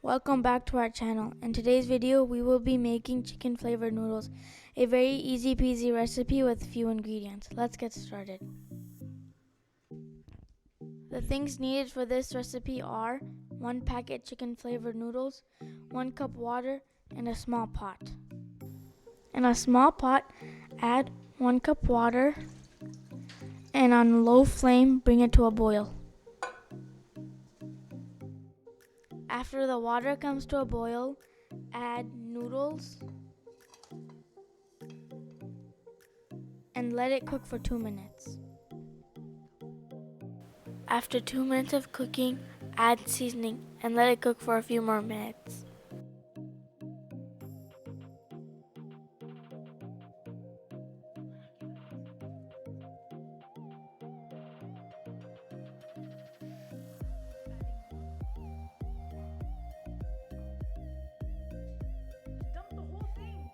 Welcome back to our channel. In today's video, we will be making chicken flavored noodles, a very easy peasy recipe with few ingredients. Let's get started. The things needed for this recipe are 1 packet chicken flavored noodles, 1 cup water, and a small pot. In a small pot, add 1 cup water and on low flame, bring it to a boil. After the water comes to a boil, add noodles and let it cook for 2 minutes. After 2 minutes of cooking, add seasoning and let it cook for a few more minutes. Dump the whole thing.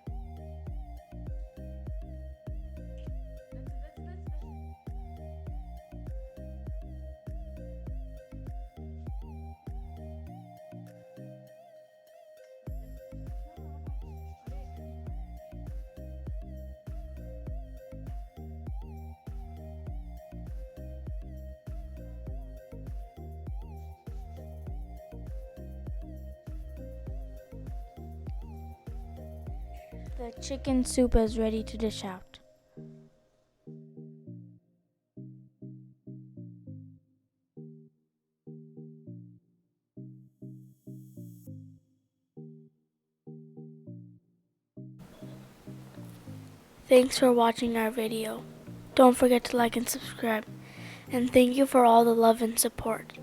The chicken soup is ready to dish out. Thanks for watching our video. Don't forget to like and subscribe. And thank you for all the love and support.